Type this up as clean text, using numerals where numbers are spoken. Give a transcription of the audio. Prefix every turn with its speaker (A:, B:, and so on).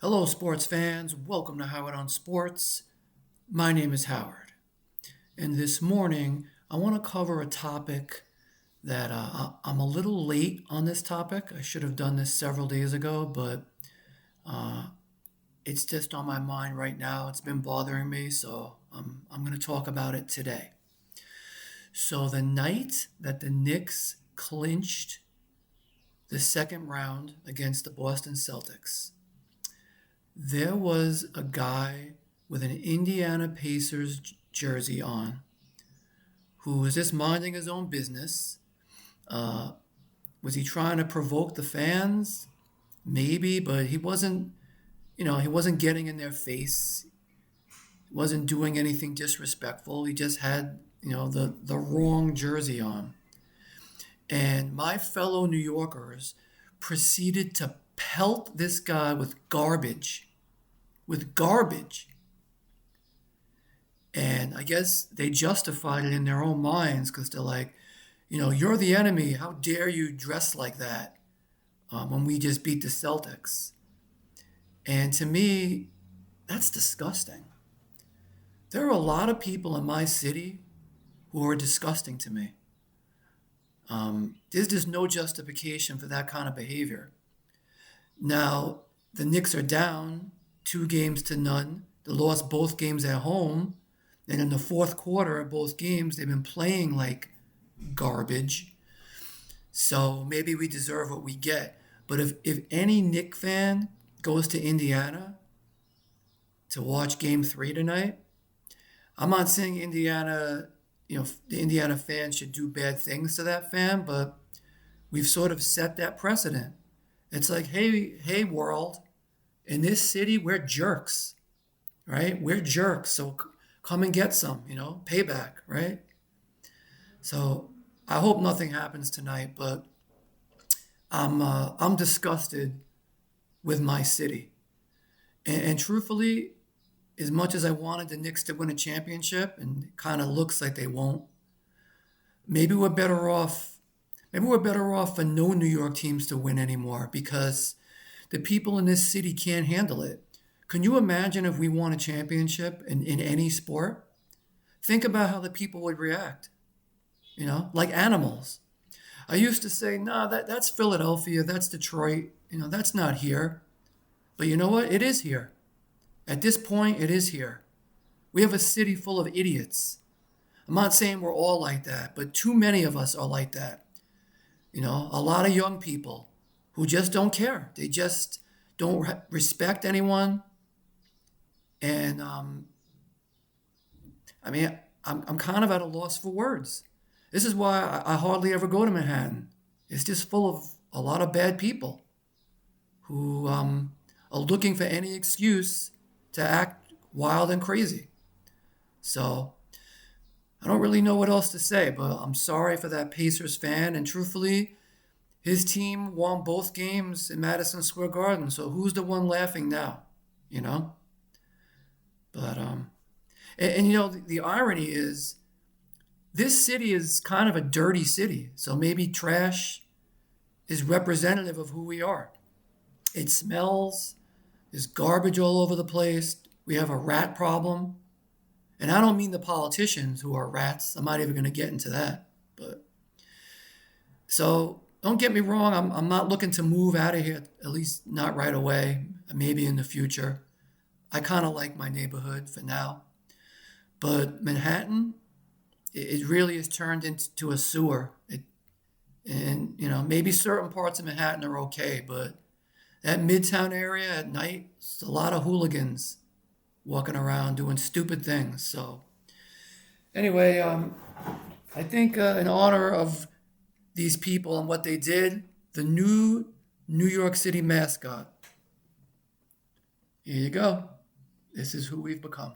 A: Hello, sports fans. Welcome to Howard on Sports. My name is Howard, and this morning I want to cover a topic that I'm a little late on this topic. I should have done this several days ago, but uh, it's just on my mind right now. It's been bothering me, so I'm going to talk about it today. So, the night that the Knicks clinched the second round against the Boston Celtics, there was a guy with an Indiana Pacers jersey on who was just minding his own business. Uh, was he trying to provoke the fans? Maybe, but he wasn't getting in their face. He wasn't doing anything disrespectful. He just had, the wrong jersey on. And my fellow New Yorkers proceeded to pelt this guy with garbage. And I guess they justified it in their own minds because they're like, you're the enemy. How dare you dress like that when we just beat the Celtics? And to me, that's disgusting. There are a lot of people in my city who are disgusting to me. There's just no justification for that kind of behavior. Now, the Knicks are down 2 games to none. They lost both games at home. And in the fourth quarter of both games, they've been playing like garbage. So maybe we deserve what we get. But if any Knick fan goes to Indiana to watch game three tonight, I'm not saying the Indiana fans should do bad things to that fan, but we've sort of set that precedent. It's like, hey, world, in this city, we're jerks, right? We're jerks. So come and get some, payback, right? So I hope nothing happens tonight, but I'm disgusted with my city. And truthfully, as much as I wanted the Knicks to win a championship, and it kind of looks like they won't, maybe we're better off. Maybe we're better off for no New York teams to win anymore because the people in this city can't handle it. Can you imagine if we won a championship in any sport? Think about how the people would react, like animals. I used to say, no, that's Philadelphia, that's Detroit, that's not here. But you know what? It is here. At this point, it is here. We have a city full of idiots. I'm not saying we're all like that, but too many of us are like that. A lot of young people who just don't care. They just don't respect anyone. And I mean, I'm kind of at a loss for words. This is why I hardly ever go to Manhattan. It's just full of a lot of bad people who are looking for any excuse to act wild and crazy. So I don't really know what else to say, but I'm sorry for that Pacers fan. And truthfully, his team won both games in Madison Square Garden. So who's the one laughing now? You know? But the irony is this city is kind of a dirty city. So maybe trash is representative of who we are. It smells. There's garbage all over the place. We have a rat problem. And I don't mean the politicians who are rats. I'm not even going to get into that. But so don't get me wrong. I'm not looking to move out of here, at least not right away. Maybe in the future. I kind of like my neighborhood for now. But Manhattan, it really has turned into a sewer. Maybe certain parts of Manhattan are okay, but that Midtown area at night, it's a lot of hooligans walking around doing stupid things. So anyway, I think in honor of these people and what they did, the new New York City mascot. Here you go. This is who we've become.